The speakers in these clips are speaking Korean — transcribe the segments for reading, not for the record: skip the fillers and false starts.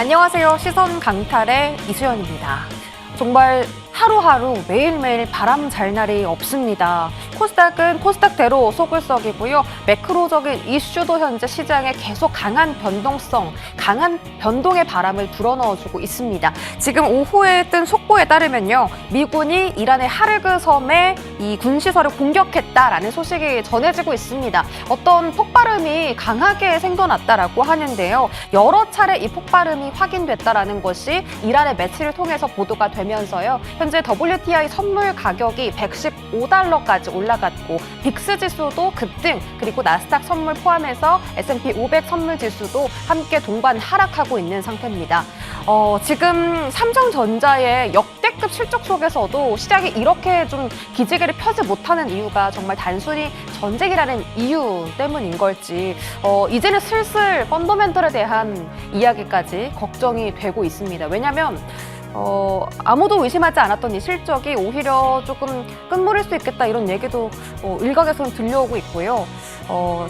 안녕하세요. 시선 강탈의 이수연입니다. 정말 하루하루 매일매일 바람 잘 날이 없습니다. 코스닥은 코스닥대로 속을 썩이고요. 매크로적인 이슈도 현재 시장에 계속 강한 변동성, 강한 변동의 바람을 불어넣어주고 있습니다. 지금 오후에 뜬 속보에 따르면요. 미군이 이란의 하르그 섬에 이 군시설을 공격했다라는 소식이 전해지고 있습니다. 어떤 폭발음이 강하게 생겨났다라고 하는데요. 여러 차례 이 폭발음이 확인됐다라는 것이 이란의 매체를 통해서 보도가 되면서요. 현재 WTI 선물 가격이 $115까지 올라갔고 빅스 지수도 급등, 그리고 나스닥 선물 포함해서 S&P 500 선물 지수도 함께 동반 하락하고 있는 상태입니다. 지금 삼성전자의 역대급 실적 속에서도 시장이 이렇게 좀 기지개를 펴지 못하는 이유가 정말 단순히 전쟁이라는 이유 때문인 걸지 이제는 슬슬 펀더멘털에 대한 이야기까지 걱정이 되고 있습니다. 왜냐하면 아무도 의심하지 않았던 이 실적이 오히려 조금 끝물일 수 있겠다 이런 얘기도 일각에서는 들려오고 있고요.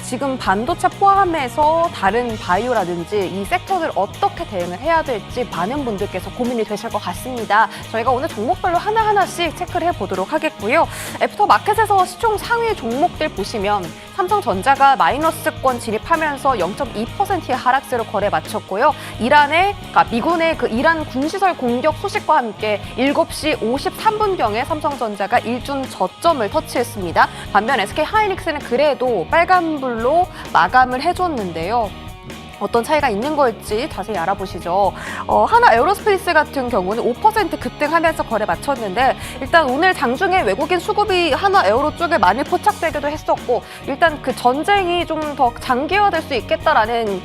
지금 반도체 포함해서 다른 바이오라든지 이 섹터들 어떻게 대응을 해야 될지 많은 분들께서 고민이 되실 것 같습니다. 저희가 오늘 종목별로 하나하나씩 체크를 해보도록 하겠고요. 애프터마켓에서 시총 상위 종목들 보시면 삼성전자가 마이너스권 진입하면서 0.2%의 하락세로 거래 마쳤고요. 미군의 그 이란 군시설 공격 소식과 함께 7시 53분경에 삼성전자가 일준 저점을 터치했습니다. 반면 SK하이닉스는 그래도 빨간불로 마감을 해줬는데요. 어떤 차이가 있는 걸지 자세히 알아보시죠. 하나 에어로스페이스 같은 경우는 5% 급등하면서 거래 마쳤는데 일단 오늘 장중에 외국인 수급이 하나 에어로 쪽에 많이 포착되기도 했었고 일단 그 전쟁이 좀 더 장기화될 수 있겠다라는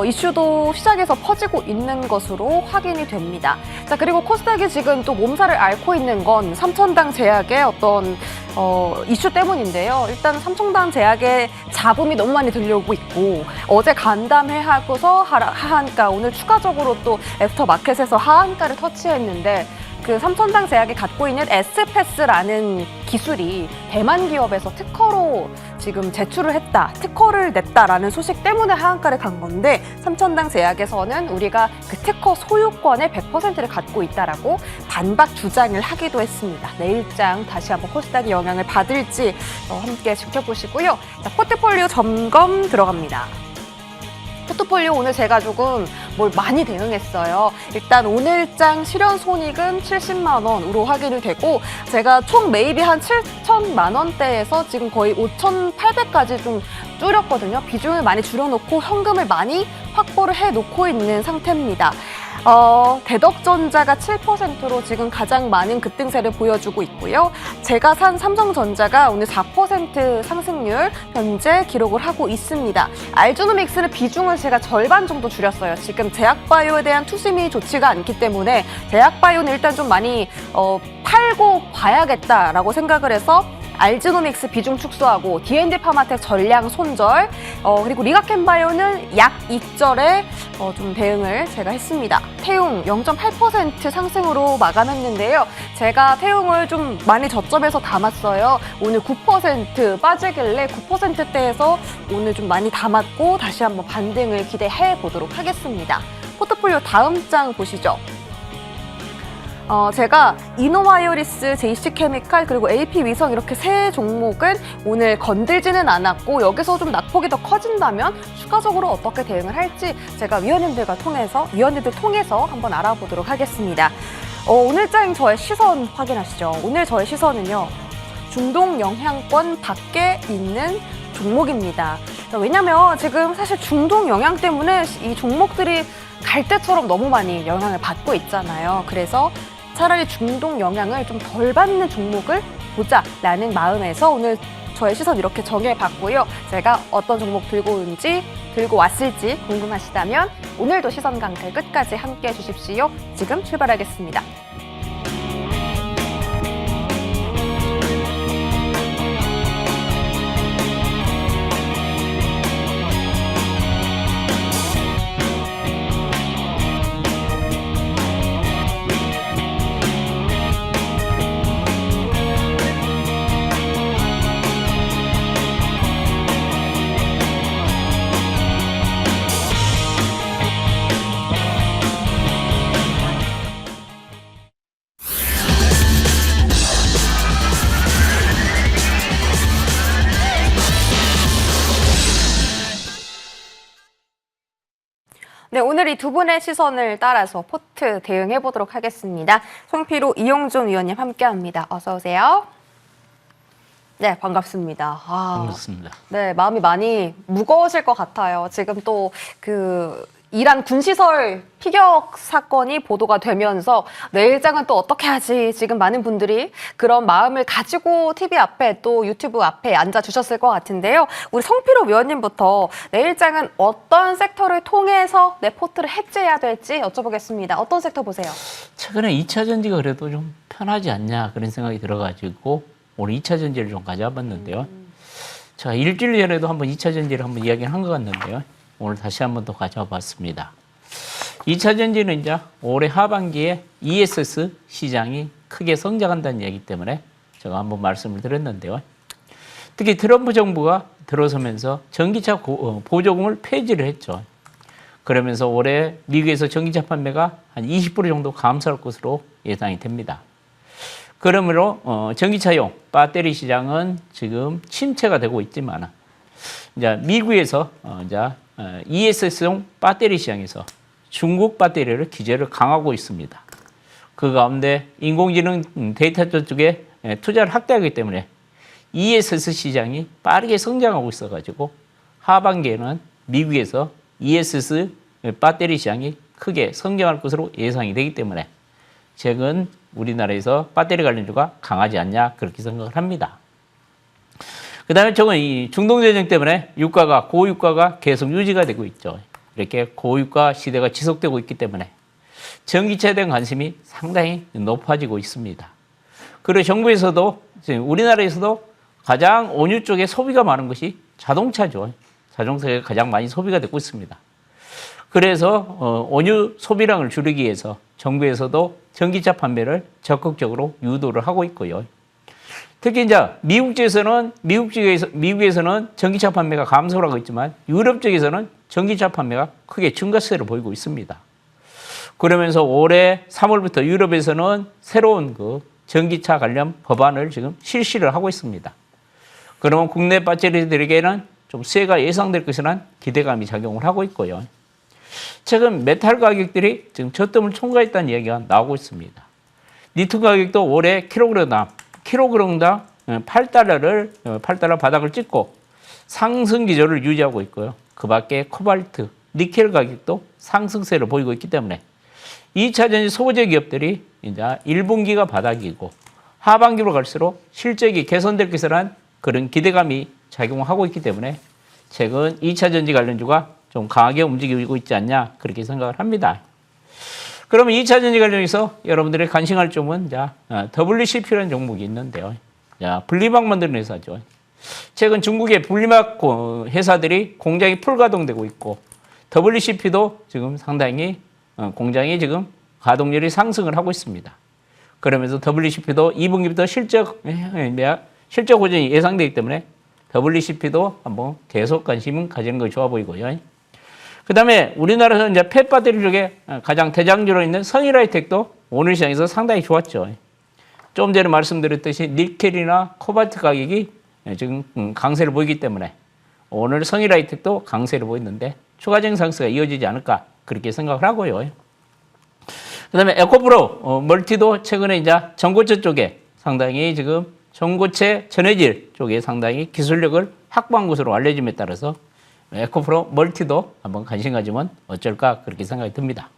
이슈도 시장에서 퍼지고 있는 것으로 확인이 됩니다. 자, 그리고 코스닥이 지금 또 몸살을 앓고 있는 건 삼천당 제약의 어떤 이슈 때문인데요. 일단 삼천당 제약의 잡음이 너무 많이 들려오고 있고 어제 간담회 하고서 하한가, 오늘 추가적으로 또 애프터마켓에서 하한가를 터치했는데 그 삼천당 제약이 갖고 있는 에스패스라는 기술이 대만 기업에서 특허로 지금 제출을 했다, 특허를 냈다라는 소식 때문에 하한가를 간 건데 삼천당 제약에서는 우리가 그 특허 소유권의 100%를 갖고 있다라고 반박 주장을 하기도 했습니다. 내일장 다시 한번 코스닥이 영향을 받을지 함께 지켜보시고요. 자, 포트폴리오 점검 들어갑니다. 포트폴리오 오늘 제가 조금 뭘 많이 대응했어요. 일단 오늘장 실현 손익은 70만 원으로 확인이 되고 제가 총 매입이 한 7천만 원대에서 지금 거의 5,800까지 좀 줄였거든요. 비중을 많이 줄여놓고 현금을 많이 확보를 해놓고 있는 상태입니다. 대덕전자가 7%로 지금 가장 많은 급등세를 보여주고 있고요. 제가 산 삼성전자가 오늘 4% 상승률 현재 기록을 하고 있습니다. 알주노믹스는 비중을 제가 절반 정도 줄였어요. 지금 제약바이오에 대한 투심이 좋지가 않기 때문에 제약바이오는 일단 좀 많이 팔고 봐야겠다라고 생각을 해서 알즈노믹스 비중 축소하고 D&D 파마텍 전량 손절, 그리고 리가켄바이오는 약 익절에 좀 대응을 제가 했습니다. 태웅 0.8% 상승으로 마감했는데요. 제가 태웅을 좀 많이 저점에서 담았어요. 오늘 9% 빠지길래 9%대에서 오늘 좀 많이 담았고 다시 한번 반등을 기대해 보도록 하겠습니다. 포트폴리오 다음 장 보시죠. 제가 이노바이오리스, JC케미칼, 그리고 AP위성 이렇게 세 종목은 오늘 건들지는 않았고 여기서 좀 낙폭이 더 커진다면 추가적으로 어떻게 대응을 할지 제가 위원님들 통해서 한번 알아보도록 하겠습니다. 오늘장 저의 시선 확인하시죠. 오늘 저의 시선은요. 중동 영향권 밖에 있는 종목입니다. 왜냐면 지금 사실 중동 영향 때문에 이 종목들이 갈대처럼 너무 많이 영향을 받고 있잖아요. 그래서 차라리 중동 영향을 좀 덜 받는 종목을 보자라는 마음에서 오늘 저의 시선 이렇게 정해봤고요. 제가 어떤 종목 들고 왔을지 궁금하시다면 오늘도 시선 강탈 끝까지 함께해 주십시오. 지금 출발하겠습니다. 네, 오늘 이 두 분의 시선을 따라서 포트 대응해 보도록 하겠습니다. 송피로 이용준 위원님 함께합니다. 어서 오세요. 네, 반갑습니다. 반갑습니다. 네, 마음이 많이 무거우실 것 같아요. 지금 또 이란 군시설 피격 사건이 보도가 되면서 내일장은 또 어떻게 하지? 지금 많은 분들이 그런 마음을 가지고 TV 앞에 또 유튜브 앞에 앉아 주셨을 것 같은데요. 우리 송피로 위원님부터 내일장은 어떤 섹터를 통해서 내 포트를 해지해야 될지 여쭤보겠습니다. 어떤 섹터 보세요? 최근에 2차 전지가 그래도 좀 편하지 않냐 그런 생각이 들어가지고 오늘 2차 전지를 좀 가져와 봤는데요. 제가 일주일 전에도 한번 2차 전지를 한번 이야기를 한 것 같는데요. 오늘 다시 한번 더 가져와 봤습니다. 2차 전지는 이제 올해 하반기에 ESS 시장이 크게 성장한다는 얘기 때문에 제가 한번 말씀을 드렸는데요. 특히 트럼프 정부가 들어서면서 전기차 보조금을 폐지를 했죠. 그러면서 올해 미국에서 전기차 판매가 한 20% 정도 감소할 것으로 예상이 됩니다. 그러므로 전기차용 배터리 시장은 지금 침체가 되고 있지만 이제 미국에서 ESS용 배터리 시장에서 중국 배터리를 규제를 강화하고 있습니다. 그 가운데 인공지능 데이터 쪽에 투자를 확대하기 때문에 ESS 시장이 빠르게 성장하고 있어가지고 하반기에는 미국에서 ESS 배터리 시장이 크게 성장할 것으로 예상이 되기 때문에 최근 우리나라에서 배터리 관련주가 강하지 않냐 그렇게 생각을 합니다. 그 다음에 저건 이 중동전쟁 때문에 고유가가 계속 유지가 되고 있죠. 이렇게 고유가 시대가 지속되고 있기 때문에 전기차에 대한 관심이 상당히 높아지고 있습니다. 그리고 정부에서도 우리나라에서도 가장 원유 쪽에 소비가 많은 것이 자동차죠. 자동차가 가장 많이 소비가 되고 있습니다. 그래서 원유 소비량을 줄이기 위해서 정부에서도 전기차 판매를 적극적으로 유도를 하고 있고요. 특히 이제 미국에서는 전기차 판매가 감소를 하고 있지만 유럽 쪽에서는 전기차 판매가 크게 증가세를 보이고 있습니다. 그러면서 올해 3월부터 유럽에서는 새로운 전기차 관련 법안을 지금 실시를 하고 있습니다. 그러면 국내 배터리들에게는 좀 수혜가 예상될 것이라는 기대감이 작용을 하고 있고요. 최근 메탈 가격들이 지금 저점을 총괄했다는 이야기가 나오고 있습니다. 리튬 가격도 올해 킬로그램당 8달러 바닥을 찍고 상승 기조를 유지하고 있고요. 그 밖에 코발트, 니켈 가격도 상승세를 보이고 있기 때문에 2차 전지 소재 기업들이 이제 1분기가 바닥이고 하반기로 갈수록 실적이 개선될 것이라는 그런 기대감이 작용하고 있기 때문에 최근 2차 전지 관련주가 좀 강하게 움직이고 있지 않냐 그렇게 생각을 합니다. 그러면 2차 전지 관련해서 여러분들의 관심할 점은 WCP라는 종목이 있는데요. 분리막 만드는 회사죠. 최근 중국의 분리막 회사들이 공장이 풀가동되고 있고 WCP도 지금 상당히 공장이 지금 가동률이 상승을 하고 있습니다. 그러면서 WCP도 2분기부터 실적 호전이 예상되기 때문에 WCP도 한번 계속 관심을 가지는 것이 좋아 보이고요. 그 다음에 우리나라에서 이제 펫배터리 쪽에 가장 대장주로 있는 성일하이텍도 오늘 시장에서 상당히 좋았죠. 좀 전에 말씀드렸듯이 니켈이나 코발트 가격이 지금 강세를 보이기 때문에 오늘 성일하이텍도 강세를 보이는데 추가적인 상승가 이어지지 않을까 그렇게 생각을 하고요. 그 다음에 에코프로 멀티도 최근에 이제 전고체 쪽에 상당히 지금 전고체 전해질 쪽에 상당히 기술력을 확보한 것으로 알려짐에 따라서 에코프로 멀티도 한번 관심 가지면 어쩔까 그렇게 생각이 듭니다.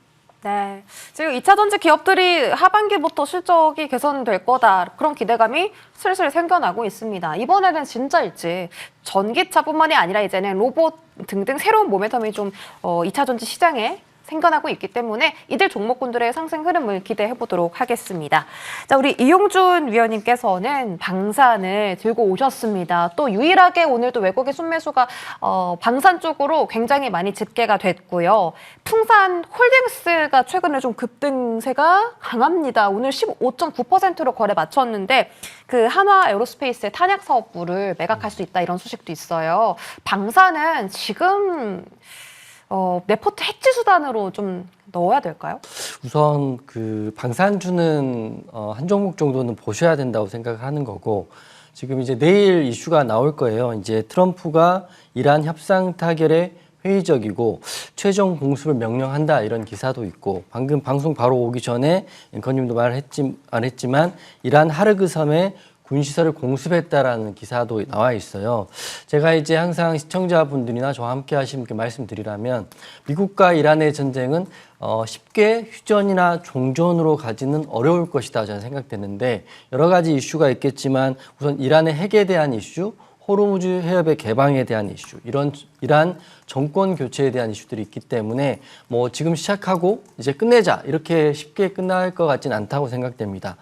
네, 지금 2차 전지 기업들이 하반기부터 실적이 개선될 거다 그런 기대감이 슬슬 생겨나고 있습니다. 이번에는 진짜일지 전기차뿐만이 아니라 이제는 로봇 등등 새로운 모멘텀이 좀 2차 전지 시장에 생겨나고 있기 때문에 이들 종목군들의 상승 흐름을 기대해 보도록 하겠습니다. 자, 우리 이용준 위원님께서는 방산을 들고 오셨습니다. 또 유일하게 오늘도 외국의 순매수가 방산 쪽으로 굉장히 많이 집계가 됐고요. 풍산 홀딩스가 최근에 좀 급등세가 강합니다. 오늘 15.9%로 거래 마쳤는데 그 한화 에어로스페이스의 탄약 사업부를 매각할 수 있다 이런 소식도 있어요. 방산은 지금 내 포트 해지 수단으로 좀 넣어야 될까요? 우선 그 방산주는 한 종목 정도는 보셔야 된다고 생각하는 거고 지금 이제 내일 이슈가 나올 거예요. 이제 트럼프가 이란 협상 타결에 회의적이고 최종 공습을 명령한다 이런 기사도 있고 방금 방송 바로 오기 전에 앵커님도 안 했지만 이란 하르그 섬에 군시설을 공습했다라는 기사도 나와 있어요. 제가 이제 항상 시청자분들이나 저와 함께 하시는 분께 말씀드리라면 미국과 이란의 전쟁은 쉽게 휴전이나 종전으로 가지는 어려울 것이다 저는 생각되는데 여러 가지 이슈가 있겠지만 우선 이란의 핵에 대한 이슈, 호르무즈 해협의 개방에 대한 이슈, 이란 정권 교체에 대한 이슈들이 있기 때문에 뭐 지금 시작하고 이제 끝내자 이렇게 쉽게 끝날 것 같진 않다고 생각됩니다.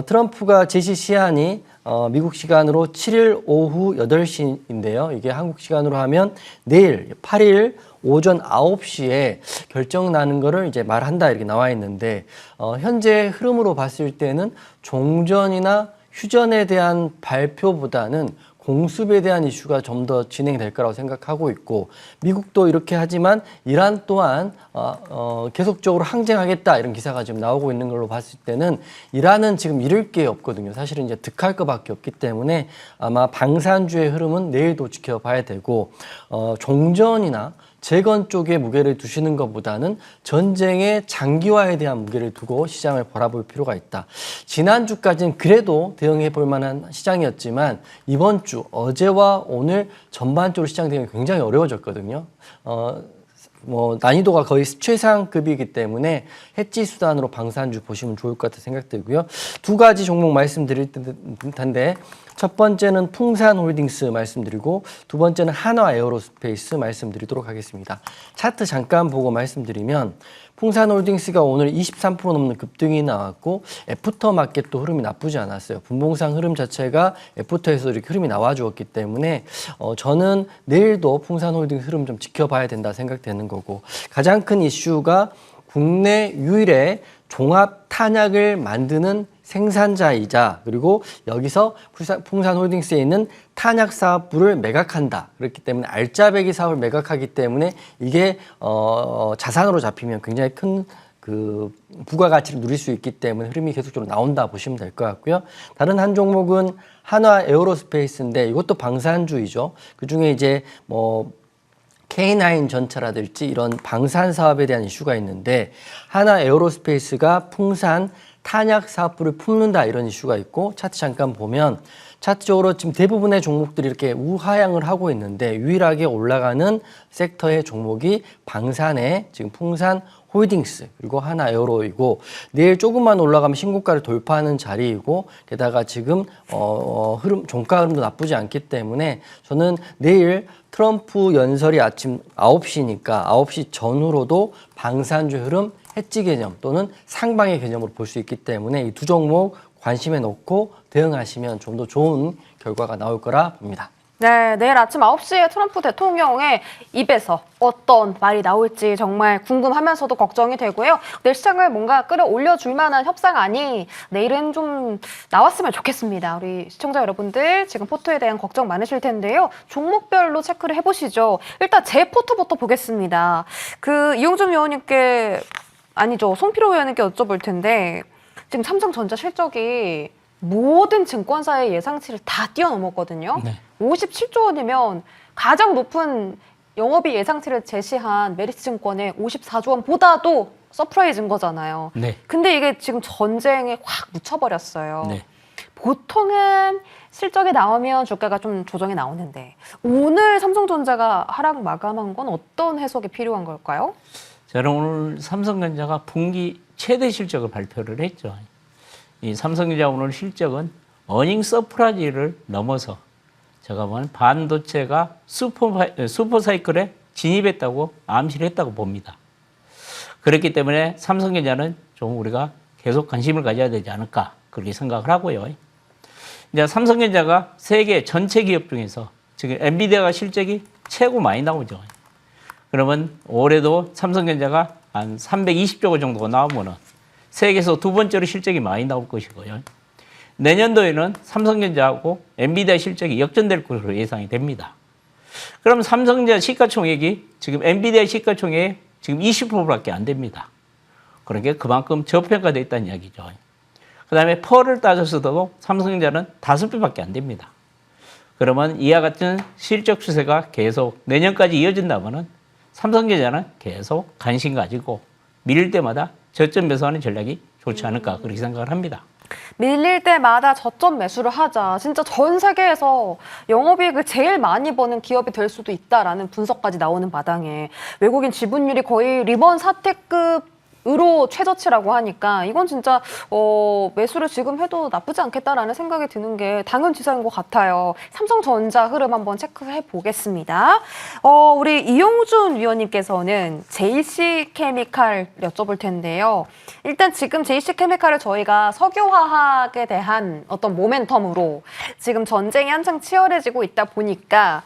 트럼프가 제시 시한이 미국 시간으로 7일 오후 8시인데요. 이게 한국 시간으로 하면 내일 8일 오전 9시에 결정 나는 거를 이제 말한다 이렇게 나와 있는데 현재 흐름으로 봤을 때는 종전이나 휴전에 대한 발표보다는 공습에 대한 이슈가 좀 더 진행될 거라고 생각하고 있고 미국도 이렇게 하지만 이란 또한 계속적으로 항쟁하겠다 이런 기사가 지금 나오고 있는 걸로 봤을 때는 이란은 지금 잃을 게 없거든요. 사실은 이제 득할 것밖에 없기 때문에 아마 방산주의 흐름은 내일도 지켜봐야 되고 종전이나 재건 쪽에 무게를 두시는 것보다는 전쟁의 장기화에 대한 무게를 두고 시장을 바라볼 필요가 있다. 지난주까지는 그래도 대응해 볼 만한 시장이었지만 이번 주 어제와 오늘 전반적으로 시장 대응이 굉장히 어려워졌거든요. 난이도가 거의 최상급이기 때문에 해지 수단으로 방산주 보시면 좋을 것 같아 생각되고요. 두 가지 종목 말씀드릴 텐데 첫 번째는 풍산홀딩스 말씀드리고 두 번째는 한화에어로스페이스 말씀드리도록 하겠습니다. 차트 잠깐 보고 말씀드리면 풍산홀딩스가 오늘 23% 넘는 급등이 나왔고 애프터마켓도 흐름이 나쁘지 않았어요. 분봉상 흐름 자체가 애프터에서 이렇게 흐름이 나와주었기 때문에 저는 내일도 풍산홀딩스 흐름 좀 지켜봐야 된다 생각되는 거고 가장 큰 이슈가 국내 유일의 종합 탄약을 만드는 생산자이자 그리고 여기서 풍산홀딩스에 있는 탄약 사업부를 매각한다. 그렇기 때문에 알짜배기 사업을 매각하기 때문에 이게 자산으로 잡히면 굉장히 큰 그 부가가치를 누릴 수 있기 때문에 흐름이 계속적으로 나온다 보시면 될 것 같고요. 다른 한 종목은 한화 에어로스페이스인데 이것도 방산주이죠. 그중에 이제 K9 전차라든지 이런 방산 사업에 대한 이슈가 있는데 한화 에어로스페이스가 풍산 탄약 사업부를 품는다 이런 이슈가 있고 차트 잠깐 보면 차트적으로 지금 대부분의 종목들이 이렇게 우하향을 하고 있는데 유일하게 올라가는 섹터의 종목이 방산의 지금 풍산 홀딩스 그리고 하나에어로이고 내일 조금만 올라가면 신고가를 돌파하는 자리이고 게다가 지금 종가 흐름도 나쁘지 않기 때문에 저는 내일 트럼프 연설이 아침 9시니까 9시 전후로도 방산주 흐름 해지 개념 또는 상방의 개념으로 볼 수 있기 때문에 이 두 종목 관심에 놓고 대응하시면 좀 더 좋은 결과가 나올 거라 봅니다. 네, 내일 아침 9시에 트럼프 대통령의 입에서 어떤 말이 나올지 정말 궁금하면서도 걱정이 되고요. 내일 시장을 뭔가 끌어올려줄 만한 협상안이 내일은 좀 나왔으면 좋겠습니다. 우리 시청자 여러분들 지금 포토에 대한 걱정 많으실 텐데요. 종목별로 체크를 해보시죠. 일단 제 포토부터 보겠습니다. 이용준 위원님께 아니죠. 송필호 위원님께 여쭤볼 텐데 지금 삼성전자 실적이 모든 증권사의 예상치를 다 뛰어넘었거든요. 네. 57조 원이면 가장 높은 영업이익 예상치를 제시한 메리츠증권의 54조 원보다도 서프라이즈인 거잖아요. 네. 근데 이게 지금 전쟁에 확 묻혀버렸어요. 네. 보통은 실적이 나오면 주가가 좀 조정이 나오는데 오늘 삼성전자가 하락 마감한 건 어떤 해석이 필요한 걸까요? 저는 오늘 삼성전자가 분기 최대 실적을 발표를 했죠. 이 삼성전자 오늘 실적은 어닝 서프라이즈를 넘어서 제가 보면 반도체가 슈퍼사이클에 진입했다고 암시를 했다고 봅니다. 그렇기 때문에 삼성전자는 좀 우리가 계속 관심을 가져야 되지 않을까 그렇게 생각을 하고요. 이제 삼성전자가 세계 전체 기업 중에서 지금 엔비디아가 실적이 최고 많이 나오죠. 그러면 올해도 삼성전자가 한 320조 원 정도가 나오면은 세계에서 두 번째로 실적이 많이 나올 것이고요. 내년도에는 삼성전자하고 엔비디아 실적이 역전될 것으로 예상이 됩니다. 그럼 삼성전자 시가총액이 지금 엔비디아 시가총액 지금 20%밖에 안 됩니다. 그러니까 그만큼 저평가되어 있다는 이야기죠. 그 다음에 펄을 따졌어도 삼성전자는 5배밖에 안 됩니다. 그러면 이와 같은 실적 추세가 계속 내년까지 이어진다면은 삼성전자는 계속 관심 가지고 밀릴 때마다 저점 매수하는 전략이 좋지 않을까 그렇게 생각을 합니다. 밀릴 때마다 저점 매수를 하자. 진짜 전 세계에서 영업이익을 제일 많이 버는 기업이 될 수도 있다라는 분석까지 나오는 마당에 외국인 지분율이 거의 리먼 사태급으로 최저치라고 하니까 이건 진짜 매수를 지금 해도 나쁘지 않겠다라는 생각이 드는 게 당연지사인 것 같아요. 삼성전자 흐름 한번 체크해 보겠습니다. 우리 이용준 위원님께서는 JC케미칼 여쭤볼 텐데요. 일단 지금 JC케미칼을 저희가 석유화학에 대한 어떤 모멘텀으로 지금 전쟁이 한창 치열해지고 있다 보니까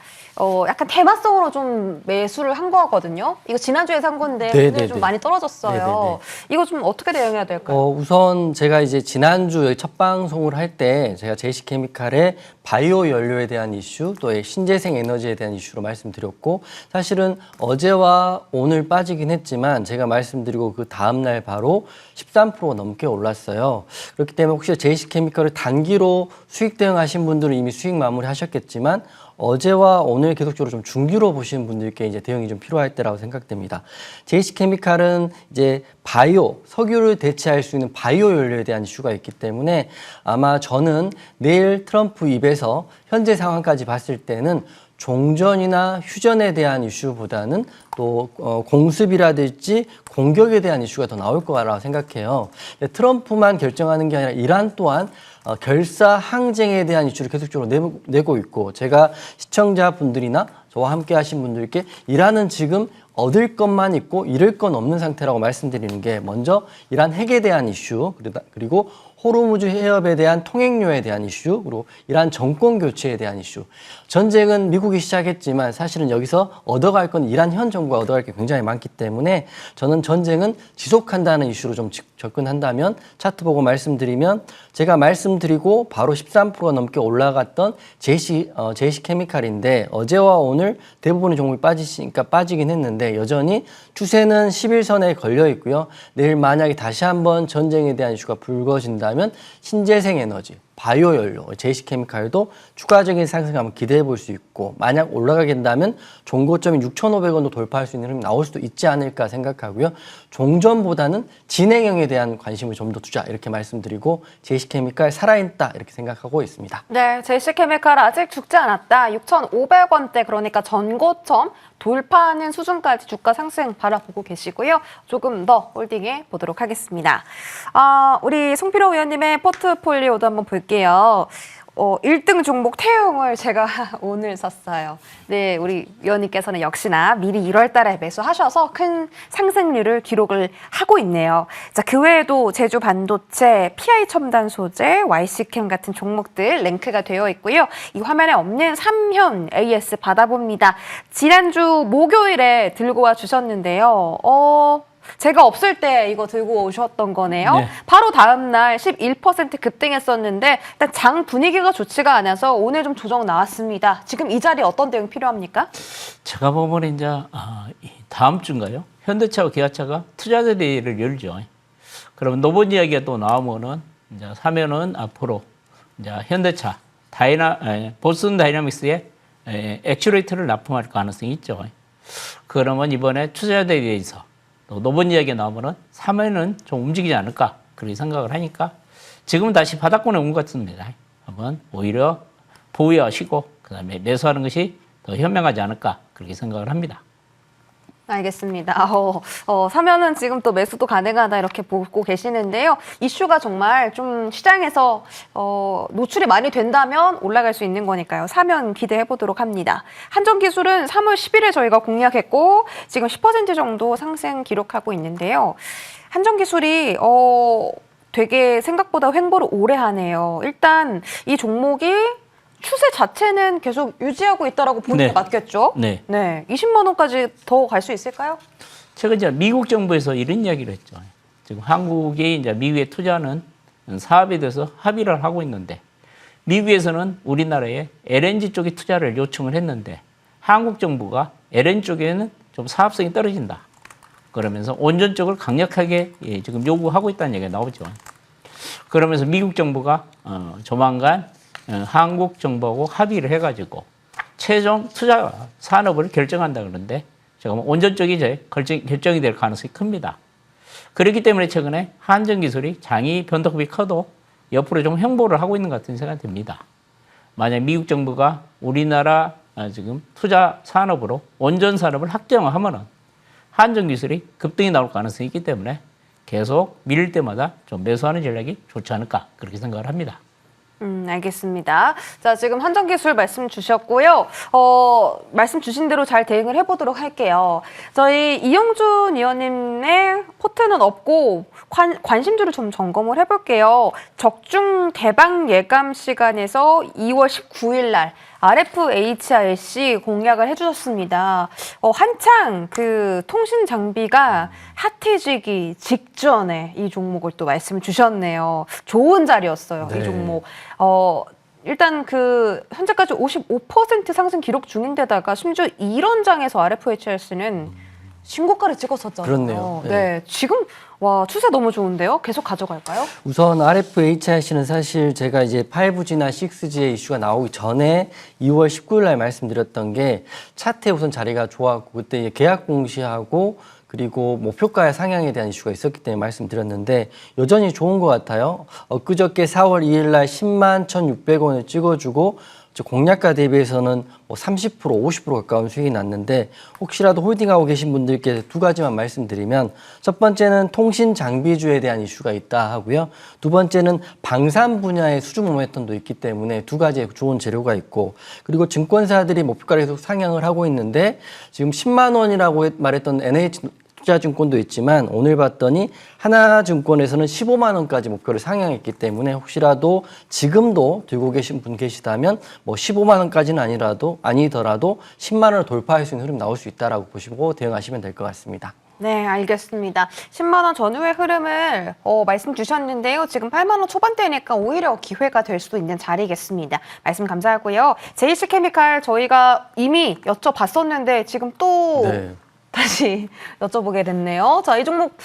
약간 테마성으로 좀 매수를 한 거거든요. 이거 지난주에 산 건데 오늘 좀 많이 떨어졌어요. 이거 좀 어떻게 대응해야 될까요? 우선 제가 이제 지난주 첫 방송을 할 때 제가 JC케미칼의 바이오 연료에 대한 이슈 또 신재생 에너지에 대한 이슈로 말씀드렸고 사실은 어제와 오늘 빠지긴 했지만 제가 말씀드리고 그 다음날 바로 13% 넘게 올랐어요. 그렇기 때문에 혹시 JC케미칼을 단기로 수익 대응하신 분들은 이미 수익 마무리 하셨겠지만 어제와 오늘 계속적으로 좀 중기로 보시는 분들께 이제 대응이 좀 필요할 때라고 생각됩니다. JC케미칼은 이제 바이오, 석유를 대체할 수 있는 바이오 연료에 대한 이슈가 있기 때문에 아마 저는 내일 트럼프 입에서 현재 상황까지 봤을 때는 종전이나 휴전에 대한 이슈보다는 또 공습이라든지 공격에 대한 이슈가 더 나올 거라고 생각해요. 트럼프만 결정하는 게 아니라 이란 또한 결사 항쟁에 대한 이슈를 계속적으로 내고 있고 제가 시청자분들이나 저와 함께 하신 분들께 이란은 지금 얻을 것만 있고 잃을 건 없는 상태라고 말씀드리는 게 먼저 이란 핵에 대한 이슈 그리고 호르무즈 해협에 대한 통행료에 대한 이슈 그리고 이란 정권 교체에 대한 이슈 전쟁은 미국이 시작했지만 사실은 여기서 얻어갈 건 이란 현 정부가 얻어갈 게 굉장히 많기 때문에 저는 전쟁은 지속한다는 이슈로 좀 접근한다면 차트 차트보고 제가 말씀드리고 바로 13%가 넘게 올라갔던 JC케미칼인데 어제와 오늘 대부분의 종목이 빠지긴 했는데 여전히 추세는 11선에 걸려 있고요. 내일 만약에 다시 한번 전쟁에 대한 이슈가 불거진다면 신재생 에너지, 바이오 연료, JC케미칼도 추가적인 상승을 한번 기대해 볼 수 있고 만약 올라가게 된다면 종고점이 6,500원도 돌파할 수 있는 흐름이 나올 수도 있지 않을까 생각하고요. 종전보다는 진행형에 대한 관심을 좀 더 두자 이렇게 말씀드리고 JC케미칼 살아있다 이렇게 생각하고 있습니다. 네, JC케미칼 아직 죽지 않았다. 6,500원대 그러니까 전고점 돌파하는 수준까지 주가 상승 바라보고 계시고요. 조금 더 홀딩해 보도록 하겠습니다. 우리 송필호 의원님의 포트폴리오도 한번 볼게요. 1등 종목 태용을 제가 오늘 샀어요. 네, 우리 위원님께서는 역시나 미리 1월 달에 매수하셔서 큰 상승률을 기록을 하고 있네요. 자, 그 외에도 제주 반도체, PI 첨단 소재, YC캠 같은 종목들 랭크가 되어 있고요. 이 화면에 없는 삼현 AS 받아봅니다. 지난주 목요일에 들고 와 주셨는데요. 제가 없을 때 이거 들고 오셨던 거네요. 네. 바로 다음 날 11% 급등했었는데 일단 장 분위기가 좋지가 않아서 오늘 좀 조정 나왔습니다. 지금 이 자리 어떤 대응 필요합니까? 제가 보면 이제 다음 주인가요? 현대차와 기아차가 투자 대회를 열죠. 그러면 노본 이야기가 또 나오면은 이제 사면은 앞으로 이제 현대차 보스턴 다이나믹스에 액츄레이터를 납품할 가능성이 있죠. 그러면 이번에 투자 대회에서 또 노본 이야기가 나오면은 사면은 좀 움직이지 않을까 그렇게 생각을 하니까 지금은 다시 바닥권에 온 것 같습니다. 한번 오히려 보유하시고 그다음에 매수하는 것이 더 현명하지 않을까 그렇게 생각을 합니다. 알겠습니다. 사면은 지금 또 매수도 가능하다 이렇게 보고 계시는데요. 이슈가 정말 좀 시장에서 노출이 많이 된다면 올라갈 수 있는 거니까요. 사면 기대해 보도록 합니다. 한전기술은 3월 10일에 저희가 공략했고 지금 10% 정도 상승 기록하고 있는데요. 한전기술이 되게 생각보다 횡보를 오래 하네요. 일단 이 종목이 추세 자체는 계속 유지하고 있다라고 보는 게 맞겠죠? 네. 20만 원까지 더 갈 수 있을까요? 제가 이제 미국 정부에서 이런 이야기를 했죠. 지금 한국이 이제 미국에 투자하는 사업에 대해서 합의를 하고 있는데 미국에서는 우리나라에 LNG 쪽에 투자를 요청을 했는데 한국 정부가 LNG 쪽에는 좀 사업성이 떨어진다. 그러면서 온전 쪽을 강력하게 지금 요구하고 있다는 얘기가 나오죠. 그러면서 미국 정부가 조만간 한국 정부하고 합의를 해가지고 최종 투자 산업을 결정한다 그러는데 지금 온전적이 이제 결정이 될 가능성이 큽니다. 그렇기 때문에 최근에 한전기술이 장이 변동폭이 커도 옆으로 좀 횡보를 하고 있는 것 같은 생각이 듭니다. 만약 미국 정부가 우리나라 지금 투자 산업으로 원전 산업을 확정하면은 한전기술이 급등이 나올 가능성이 있기 때문에 계속 밀릴 때마다 좀 매수하는 전략이 좋지 않을까 그렇게 생각을 합니다. 알겠습니다. 자, 지금 한전기술 말씀 주셨고요. 말씀 주신 대로 잘 대응을 해보도록 할게요. 저희 이영준 의원님의 포트는 없고 관심주를 좀 점검을 해볼게요. 적중 개방 예감 시간에서 2월 19일 날 RFHIC 공약을 해주셨습니다. 한창 그 통신 장비가 핫해지기 직전에 이 종목을 또 말씀 주셨네요. 좋은 자리였어요. 네. 이 종목. 일단 그 현재까지 55% 상승 기록 중인데다가 심지어 이런 장에서 RFHS는 신고가를 찍었었잖아요. 그렇네요. 네, 지금 와 추세 너무 좋은데요. 계속 가져갈까요? 우선 RFHIC는 사실 제가 이제 5G나 6G의 이슈가 나오기 전에 2월 19일 날 말씀드렸던 게 차트에 우선 자리가 좋았고 그때 계약 공시하고 그리고 목표가의 상향에 대한 이슈가 있었기 때문에 말씀드렸는데 여전히 좋은 것 같아요. 엊그저께 4월 2일 날 10만 1,600원을 찍어주고 공략가 대비해서는 뭐 30%, 50% 가까운 수익이 났는데 혹시라도 홀딩하고 계신 분들께 두 가지만 말씀드리면 첫 번째는 통신 장비주에 대한 이슈가 있다 하고요. 두 번째는 방산 분야의 수주 모멘텀도 있기 때문에 두 가지의 좋은 재료가 있고 그리고 증권사들이 목표가를 계속 상향을 하고 있는데 지금 10만 원이라고 말했던 NH투자증권도 있지만 오늘 봤더니 하나증권에서는 15만 원까지 목표를 상향했기 때문에 혹시라도 지금도 들고 계신 분 계시다면 뭐 15만 원까지는 아니더라도 10만 원을 돌파할 수 있는 흐름이 나올 수 있다라고 보시고 대응하시면 될 것 같습니다. 네, 알겠습니다. 10만 원 전후의 흐름을 말씀 주셨는데요. 지금 8만 원 초반대니까 오히려 기회가 될 수 있는 자리겠습니다. 말씀 감사하고요. JC케미칼 저희가 이미 여쭤봤었는데 지금 또 네. 다시 여쭤보게 됐네요. 자, 이 종목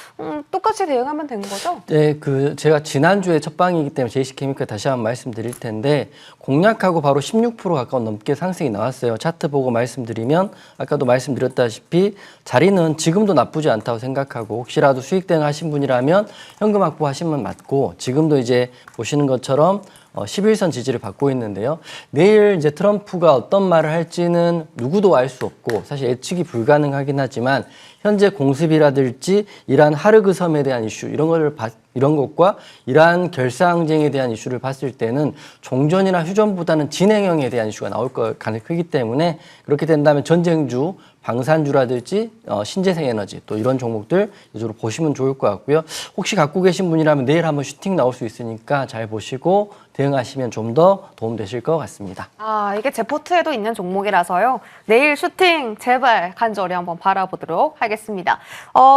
똑같이 대응하면 된 거죠? 네, 제가 지난주에 첫 방이기 때문에 JC케미칼 다시 한번 말씀드릴 텐데 공략하고 바로 16% 가까운 넘게 상승이 나왔어요. 차트 보고 말씀드리면 아까도 말씀드렸다시피 자리는 지금도 나쁘지 않다고 생각하고 혹시라도 수익 대응하신 분이라면 현금 확보하시면 맞고 지금도 이제 보시는 것처럼 11선 지지를 받고 있는데요. 내일 이제 트럼프가 어떤 말을 할지는 누구도 알 수 없고 사실 예측이 불가능하긴 하지만 현재 공습이라든지 이란 하르그 섬에 대한 이슈 이런 것과 이란 결사항쟁에 대한 이슈를 봤을 때는 종전이나 휴전보다는 진행형에 대한 이슈가 나올 가능성이 크기 때문에 그렇게 된다면 전쟁주, 방산주라든지 신재생 에너지 또 이런 종목들 위주로 보시면 좋을 것 같고요. 혹시 갖고 계신 분이라면 내일 한번 슈팅 나올 수 있으니까 잘 보시고 대응하시면 좀 더 도움되실 것 같습니다. 아, 이게 제 포트에도 있는 종목이라서요. 내일 슈팅 제발 간절히 한번 바라보도록 하겠습니다.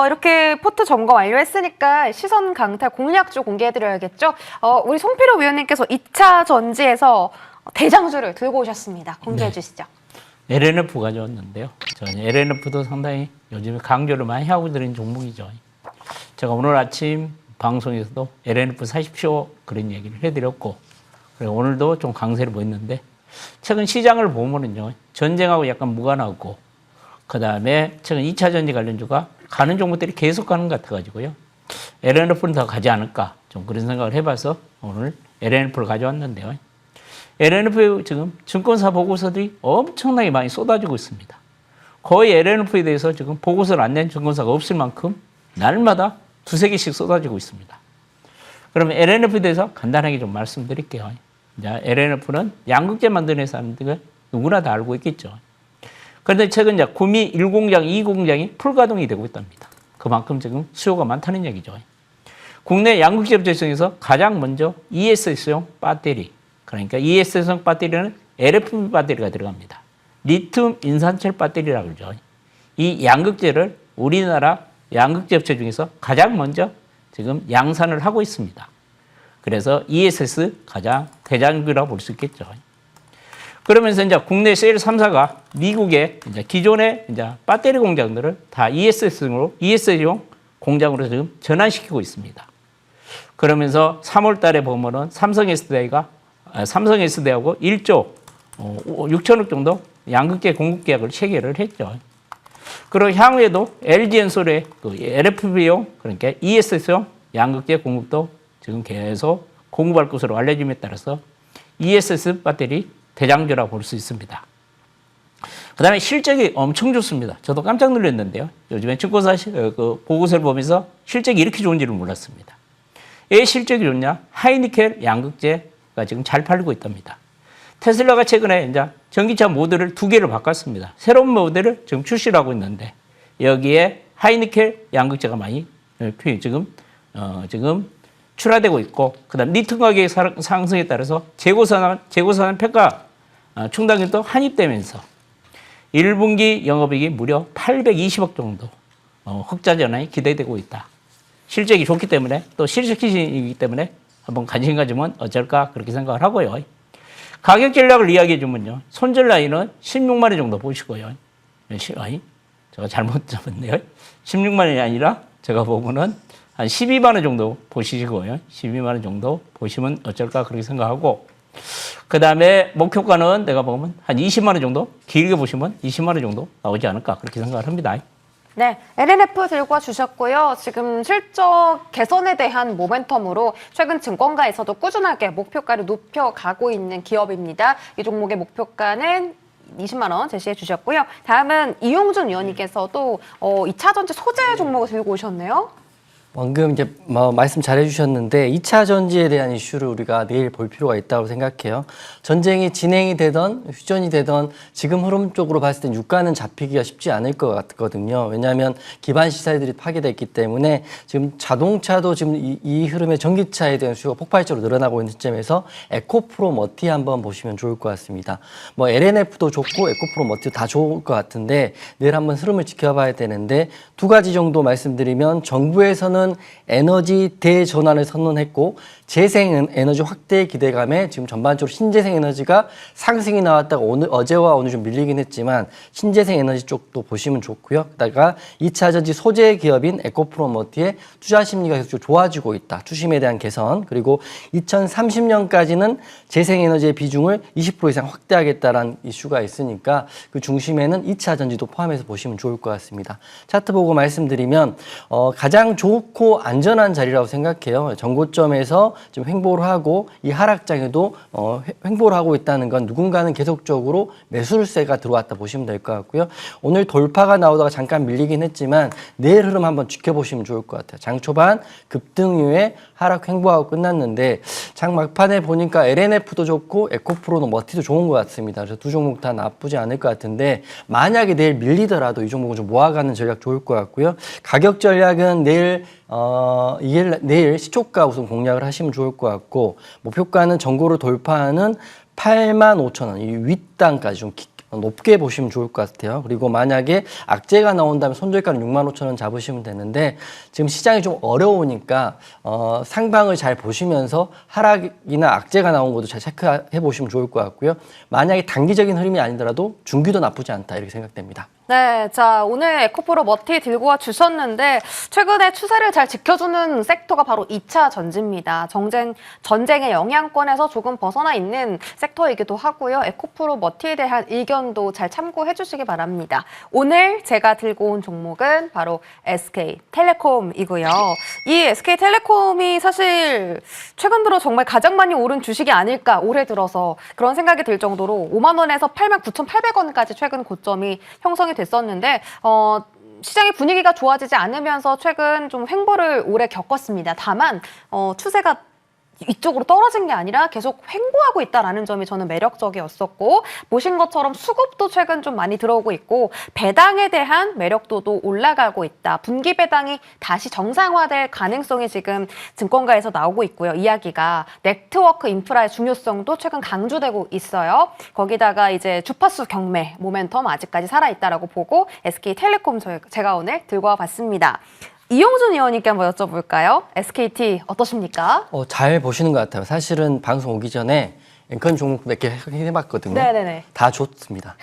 이렇게 포트 점검 완료했으니까 시선 강탈 공략주 공개해드려야겠죠? 우리 송필호 위원님께서 2차 전지에서 대장주를 들고 오셨습니다. 공개해 주시죠. LNF 가져왔는데요. 저는 LNF도 상당히 요즘에 강조를 많이 하고 있는 종목이죠. 제가 오늘 아침 방송에서도 LNF 사십시오 그런 얘기를 해드렸고 그리고 오늘도 좀 강세를 보였는데 최근 시장을 보면은요 전쟁하고 약간 무관하고 그 다음에 최근 2차 전지 관련주가 가는 종목들이 계속 가는 것 같아가지고요 LNF는 더 가지 않을까 좀 그런 생각을 해봐서 오늘 LNF를 가져왔는데요. LNF 지금 증권사 보고서들이 엄청나게 많이 쏟아지고 있습니다. 거의 LNF에 대해서 지금 보고서를 안 낸 증권사가 없을 만큼 날마다 두세 개씩 쏟아지고 있습니다. 그러면 LNF에 대해서 간단하게 좀 말씀드릴게요. 자, LNF는 양극재 만드는 회사인데 누구나 다 알고 있겠죠. 그런데 최근 이제 구미 1공장, 2공장이 풀가동이 되고 있답니다. 그만큼 지금 수요가 많다는 얘기죠. 국내 양극재 업체 중에서 가장 먼저 ESS용 배터리, 그러니까 ESS용 배터리는 LFP 배터리가 들어갑니다. 리튬 인산철 배터리라고 그러죠. 이 양극재를 우리나라 양극재 업체 중에서 가장 먼저 지금 양산을 하고 있습니다. 그래서 ESS 가장 대장주라고 볼 수 있겠죠. 그러면서 이제 국내 세일 3사가 미국의 이제 기존의 이제 배터리 공장들을 다 ESS용 공장으로 지금 전환시키고 있습니다. 그러면서 3월 달에 보면은 삼성 S대하고 1조 6천억 정도 양극재 공급 계약을 체결을 했죠. 그리고 향후에도 LG엔솔의 그 LFP용 그러니까 ESS용 양극재 공급도 지금 계속 공급할 것으로 알려짐에 따라서 ESS 배터리 대장주라고 볼 수 있습니다. 그 다음에 실적이 엄청 좋습니다. 저도 깜짝 놀랐는데요. 요즘에 증권사 그 보고서를 보면서 실적이 이렇게 좋은지를 몰랐습니다. 왜 실적이 좋냐? 하이니켈 양극재가 지금 잘 팔리고 있답니다. 테슬라가 최근에 이제 전기차 모델을 2개를 바꿨습니다. 새로운 모델을 지금 출시를 하고 있는데 여기에 하이니켈 양극재가 많이 지금 출하되고 있고 그다음 리튬 가격의 상승에 따라서 재고산업 평가 충당금도 한입되면서 1분기 영업이익이 무려 820억 정도 흑자 전환이 기대되고 있다. 실적이 좋기 때문에 또 실적 기준이기 때문에 한번 관심 가지면 어쩔까 그렇게 생각을 하고요. 가격 전략을 이야기해 주면요. 손절 라인은 16만 원 정도 보시고요. 아니, 제가 잘못 잡았네요. 16만 원이 아니라 제가 보고는 한 12만 원 정도 보시고요. 12만 원 정도 보시면 어쩔까 그렇게 생각하고 그 다음에 목표가는 내가 보면 한 20만 원 정도 길게 보시면 20만 원 정도 나오지 않을까 그렇게 생각을 합니다. 네, LNF 들고 주셨고요. 지금 실적 개선에 대한 모멘텀으로 최근 증권가에서도 꾸준하게 목표가를 높여가고 있는 기업입니다. 이 종목의 목표가는 20만 원 제시해 주셨고요. 다음은 이용준 위원님께서도 2차 전지 소재 종목을 들고 오셨네요. 방금 이제 말씀 잘 해주셨는데 2차 전지에 대한 이슈를 우리가 내일 볼 필요가 있다고 생각해요. 전쟁이 진행이 되던 휴전이 되던 지금 흐름 쪽으로 봤을 땐 유가는 잡히기가 쉽지 않을 것 같거든요. 왜냐하면 기반 시설들이 파괴됐기 때문에 지금 자동차도 지금 이 흐름에 전기차에 대한 수요가 폭발적으로 늘어나고 있는 시점에서 에코프로 머티 한번 보시면 좋을 것 같습니다. LNF도 좋고 에코프로 머티도 다 좋을 것 같은데 내일 한번 흐름을 지켜봐야 되는데 두 가지 정도 말씀드리면 정부에서는 에너지 대전환을 선언했고 재생 에너지 확대 기대감에 지금 전반적으로 신재생 에너지가 상승이 나왔다가 어제와 오늘 좀 밀리긴 했지만 신재생 에너지 쪽도 보시면 좋고요. 그다가 2차 전지 소재 기업인 에코프로머티의 투자 심리가 계속 좋아지고 있다. 투심에 대한 개선 그리고 2030년까지는 재생 에너지의 비중을 20% 이상 확대하겠다라는 이슈가 있으니까 그 중심에는 2차 전지도 포함해서 보시면 좋을 것 같습니다. 차트 보고 말씀드리면 가장 좋고 안전한 자리라고 생각해요. 전고점에서 지금 횡보를 하고 이 하락장에도 횡보를 하고 있다는 건 누군가는 계속적으로 매수세가 들어왔다 보시면 될 것 같고요. 오늘 돌파가 나오다가 잠깐 밀리긴 했지만 내일 흐름 한번 지켜보시면 좋을 것 같아요. 장 초반 급등 이후에 하락 횡보하고 끝났는데 장 막판에 보니까 LNF도 좋고 에코프로도 머티도 좋은 것 같습니다. 그래서 두 종목 다 나쁘지 않을 것 같은데 만약에 내일 밀리더라도 이 종목은 좀 모아가는 전략 좋을 것 같고요. 가격 전략은 내일 내일 시초가 우선 공략을 하시면 좋을 것 같고 목표가는 전고를 돌파하는 85,000원 이 윗단까지 좀 높게 보시면 좋을 것 같아요. 그리고 만약에 악재가 나온다면 손절가는 65,000원 잡으시면 되는데 지금 시장이 좀 어려우니까 상방을 잘 보시면서 하락이나 악재가 나온 것도 잘 체크해 보시면 좋을 것 같고요. 만약에 단기적인 흐름이 아니더라도 중기도 나쁘지 않다 이렇게 생각됩니다. 네, 자 오늘 에코프로 머티 들고 와 주셨는데 최근에 추세를 잘 지켜주는 섹터가 바로 2차 전지입니다. 전쟁의 영향권에서 조금 벗어나 있는 섹터이기도 하고요. 에코프로 머티에 대한 의견도 잘 참고해 주시기 바랍니다. 오늘 제가 들고 온 종목은 바로 SK텔레콤이고요. 이 SK텔레콤이 사실 최근 들어 정말 가장 많이 오른 주식이 아닐까 올해 들어서 그런 생각이 들 정도로 5만 원에서 89,800원까지 최근 고점이 형성이 됐었는데 시장의 분위기가 좋아지지 않으면서 최근 좀 횡보를 오래 겪었습니다. 다만 추세가 이쪽으로 떨어진 게 아니라 계속 횡보하고 있다라는 점이 저는 매력적이었었고 보신 것처럼 수급도 최근 좀 많이 들어오고 있고 배당에 대한 매력도도 올라가고 있다. 분기 배당이 다시 정상화될 가능성이 지금 증권가에서 나오고 있고요. 이야기가 네트워크 인프라의 중요성도 최근 강조되고 있어요. 거기다가 이제 주파수 경매 모멘텀 아직까지 살아있다라고 보고 SK텔레콤 제가 오늘 들고 와봤습니다. 이용준 의원님께 한번 여쭤볼까요? SKT 어떠십니까? 잘 보시는 것 같아요. 사실은 방송 오기 전에 앵커 종목 몇 개 해봤거든요. 네네네. 다 좋습니다.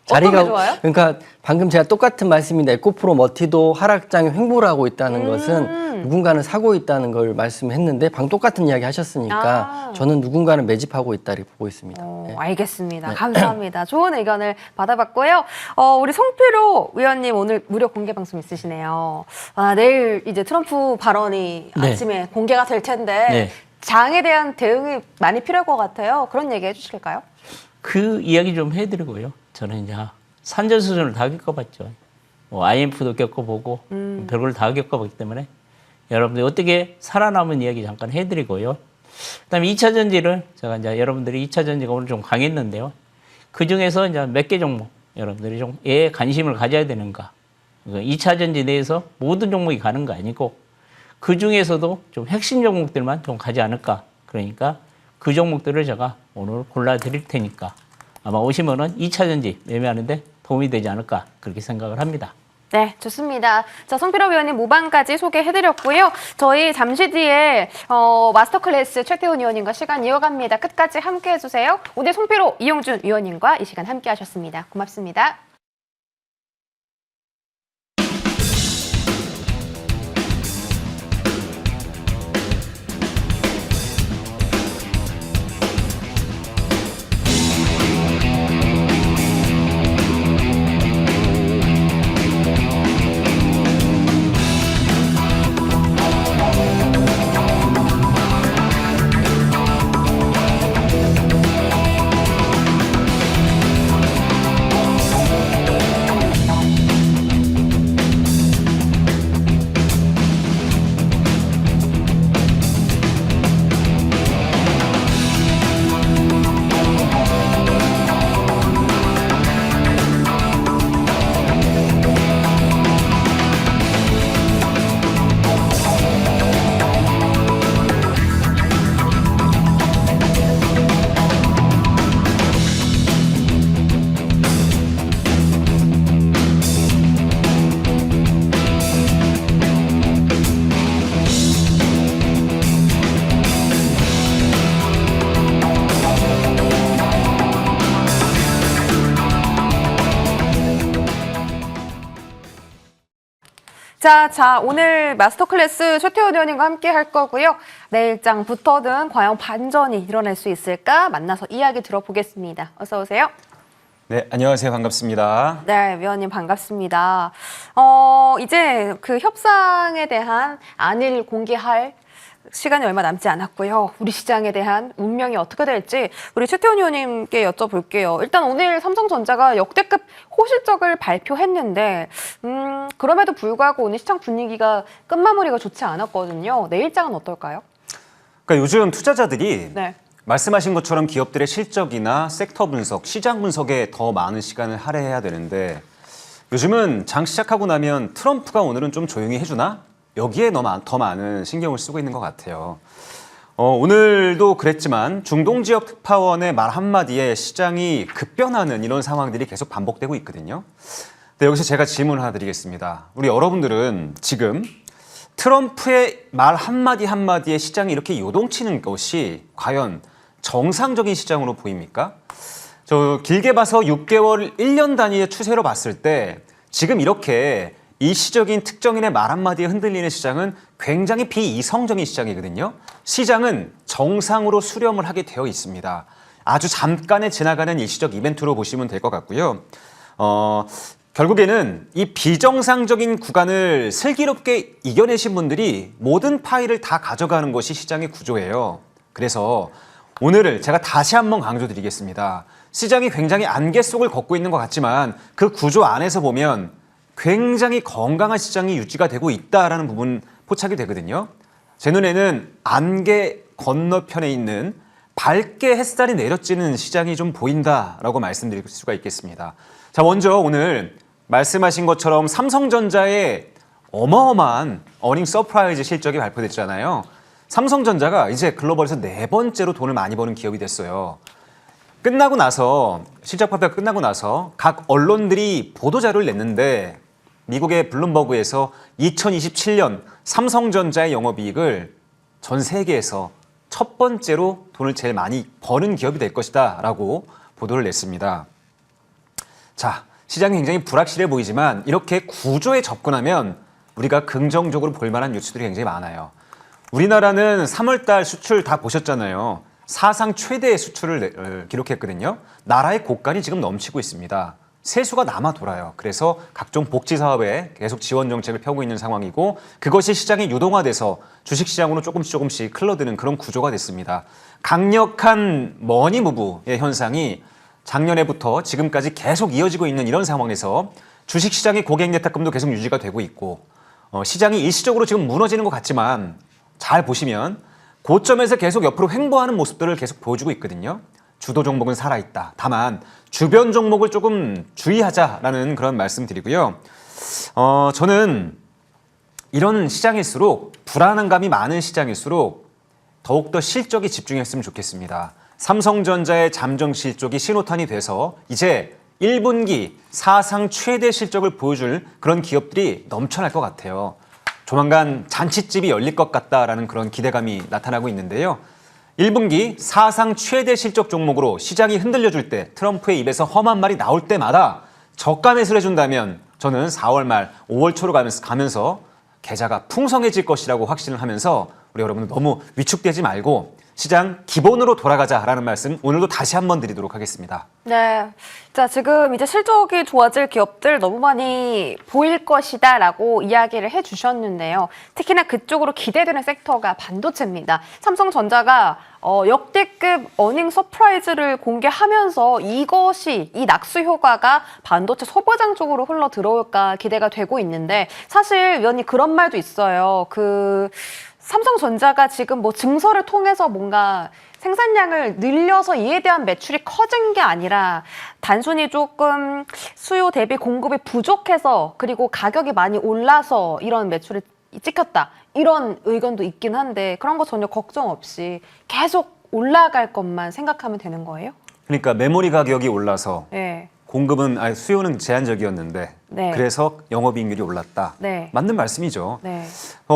어떤 게 좋아요? 그러니까 방금 제가 똑같은 말씀인데 에코프로 머티도 하락장에 횡보를 하고 있다는 것은 누군가는 사고 있다는 걸 말씀했는데 방 똑같은 이야기 하셨으니까 저는 누군가는 매집하고 있다 이렇게 보고 있습니다. 네. 알겠습니다. 감사합니다. 좋은 의견을 받아봤고요. 우리 송필호 의원님 오늘 무료 공개 방송 있으시네요. 내일 이제 트럼프 발언이 네. 아침에 공개가 될 텐데 네. 장에 대한 대응이 많이 필요할 것 같아요. 그런 얘기 해주실까요? 그 이야기 좀 해드리고요. 저는 이제 산전수전을 다 겪어봤죠. IMF도 겪어보고 별걸 다 겪어봤기 때문에 여러분들이 어떻게 살아남은 이야기 잠깐 해드리고요. 그다음에 2차 전지를 제가 이제 여러분들이 2차 전지가 오늘 좀 강했는데요. 그 중에서 이제 몇 개 종목 여러분들이 좀 관심을 가져야 되는가. 2차 전지 내에서 모든 종목이 가는 거 아니고 그 중에서도 좀 핵심 종목들만 좀 가지 않을까. 그러니까 그 종목들을 제가 오늘 골라 드릴 테니까 아마 오시면은 2차 전지 매매하는데 도움이 되지 않을까 그렇게 생각을 합니다. 네, 좋습니다. 자, 송필호 의원님 모방까지 소개해드렸고요. 저희 잠시 뒤에 마스터 클래스 최태훈 의원님과 시간 이어갑니다. 끝까지 함께 해주세요. 오늘 송필호, 이용준 의원님과 이 시간 함께 하셨습니다. 고맙습니다. 자, 오늘 마스터 클래스 최태훈 의원님과 함께 할 거고요. 내일장부터는 과연 반전이 일어날 수 있을까 만나서 이야기 들어보겠습니다. 어서 오세요. 네, 안녕하세요. 반갑습니다. 네, 위원님 반갑습니다. 이제 그 협상에 대한 안을 공개할 시간이 얼마 남지 않았고요. 우리 시장에 대한 운명이 어떻게 될지 우리 최태훈 의원님께 여쭤볼게요. 일단 오늘 삼성전자가 역대급 호실적을 발표했는데 그럼에도 불구하고 오늘 시장 분위기가 끝마무리가 좋지 않았거든요. 내일장은 어떨까요? 그러니까 요즘 투자자들이 네. 말씀하신 것처럼 기업들의 실적이나 섹터 분석, 시장 분석에 더 많은 시간을 할애해야 되는데 요즘은 장 시작하고 나면 트럼프가 오늘은 좀 조용히 해주나? 여기에 더 많은 신경을 쓰고 있는 것 같아요. 오늘도 그랬지만 중동 지역 특파원의 말 한마디에 시장이 급변하는 이런 상황들이 계속 반복되고 있거든요. 근데 여기서 제가 질문 하나 드리겠습니다. 우리 여러분들은 지금 트럼프의 말 한마디 한마디에 시장이 이렇게 요동치는 것이 과연 정상적인 시장으로 보입니까? 저 길게 봐서 6개월, 1년 단위의 추세로 봤을 때 지금 이렇게 일시적인 특정인의 말 한마디에 흔들리는 시장은 굉장히 비이성적인 시장이거든요. 시장은 정상으로 수렴을 하게 되어 있습니다. 아주 잠깐에 지나가는 일시적 이벤트로 보시면 될 것 같고요. 결국에는 이 비정상적인 구간을 슬기롭게 이겨내신 분들이 모든 파일을 다 가져가는 것이 시장의 구조예요. 그래서 오늘을 제가 다시 한번 강조드리겠습니다. 시장이 굉장히 안개 속을 걷고 있는 것 같지만 그 구조 안에서 보면 굉장히 건강한 시장이 유지가 되고 있다라는 부분 포착이 되거든요. 제 눈에는 안개 건너편에 있는 밝게 햇살이 내려지는 시장이 좀 보인다라고 말씀드릴 수가 있겠습니다. 자, 먼저 오늘 말씀하신 것처럼 삼성전자의 어마어마한 어닝 서프라이즈 실적이 발표됐잖아요. 삼성전자가 이제 글로벌에서 4번째로 돈을 많이 버는 기업이 됐어요. 끝나고 나서 실적 발표가 끝나고 나서 각 언론들이 보도자료를 냈는데 미국의 블룸버그에서 2027년 삼성전자의 영업이익을 전 세계에서 첫 번째로 돈을 제일 많이 버는 기업이 될 것이다 라고 보도를 냈습니다. 자, 시장이 굉장히 불확실해 보이지만 이렇게 구조에 접근하면 우리가 긍정적으로 볼 만한 뉴스들이 굉장히 많아요. 우리나라는 3월 달 수출 다 보셨잖아요. 사상 최대의 수출을 기록했거든요. 나라의 고간이 지금 넘치고 있습니다. 세수가 남아 돌아요. 그래서 각종 복지 사업에 계속 지원 정책을 펴고 있는 상황이고 그것이 시장이 유동화돼서 주식시장으로 조금씩 흘러드는 그런 구조가 됐습니다. 강력한 머니 무브의 현상이 작년에부터 지금까지 계속 이어지고 있는 이런 상황에서 주식시장의 고객 예탁금도 계속 유지가 되고 있고 시장이 일시적으로 지금 무너지는 것 같지만 잘 보시면 고점에서 계속 옆으로 횡보하는 모습들을 계속 보여주고 있거든요. 주도 종목은 살아있다. 다만 주변 종목을 조금 주의하자라는 그런 말씀 드리고요. 저는 이런 시장일수록 불안한 감이 많은 시장일수록 더욱더 실적에 집중했으면 좋겠습니다. 삼성전자의 잠정 실적이 신호탄이 돼서 이제 1분기 사상 최대 실적을 보여줄 그런 기업들이 넘쳐날 것 같아요. 조만간 잔치집이 열릴 것 같다라는 그런 기대감이 나타나고 있는데요. 1분기 사상 최대 실적 종목으로 시장이 흔들려줄 때 트럼프의 입에서 험한 말이 나올 때마다 저가 매수를 해준다면 저는 4월 말 5월 초로 가면서 계좌가 풍성해질 것이라고 확신을 하면서 우리 여러분들 너무 위축되지 말고 시장 기본으로 돌아가자라는 말씀 오늘도 다시 한번 드리도록 하겠습니다. 네. 자, 지금 이제 실적이 좋아질 기업들 너무 많이 보일 것이다 라고 이야기를 해주셨는데요. 특히나 그쪽으로 기대되는 섹터가 반도체입니다. 삼성전자가 역대급 어닝 서프라이즈를 공개하면서 이 낙수 효과가 반도체 소부장 쪽으로 흘러 들어올까 기대가 되고 있는데 사실 위원님 그런 말도 있어요. 삼성전자가 지금 뭐 증설을 통해서 뭔가 생산량을 늘려서 이에 대한 매출이 커진 게 아니라 단순히 조금 수요 대비 공급이 부족해서 그리고 가격이 많이 올라서 이런 매출이 찍혔다. 이런 의견도 있긴 한데 그런 거 전혀 걱정 없이 계속 올라갈 것만 생각하면 되는 거예요? 그러니까 메모리 가격이 올라서 네. 수요는 제한적이었는데 네. 그래서 영업이익률이 올랐다. 네. 맞는 말씀이죠. 네.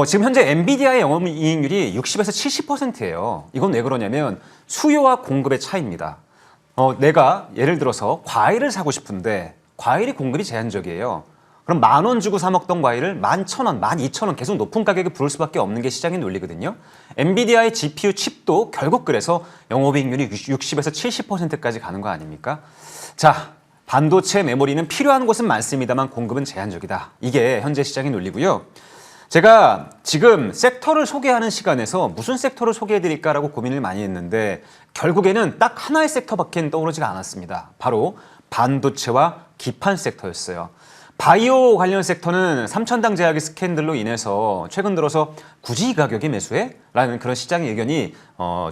지금 현재 엔비디아의 영업이익률이 60에서 70%예요. 이건 왜 그러냐면 수요와 공급의 차이입니다. 내가 예를 들어서 과일을 사고 싶은데 과일이 공급이 제한적이에요. 그럼 10,000원 주고 사 먹던 과일을 11,000원, 12,000원 계속 높은 가격에 부를 수밖에 없는 게 시장의 논리거든요. 엔비디아의 GPU 칩도 결국 그래서 영업이익률이 60에서 70%까지 가는 거 아닙니까? 자, 반도체 메모리는 필요한 곳은 많습니다만 공급은 제한적이다. 이게 현재 시장의 논리고요. 제가 지금 섹터를 소개하는 시간에서 무슨 섹터를 소개해드릴까라고 고민을 많이 했는데 결국에는 딱 하나의 섹터밖에 떠오르지가 않았습니다. 바로 반도체와 기판 섹터였어요. 바이오 관련 섹터는 삼천당 제약의 스캔들로 인해서 최근 들어서 굳이 이 가격에 매수해? 라는 그런 시장의 의견이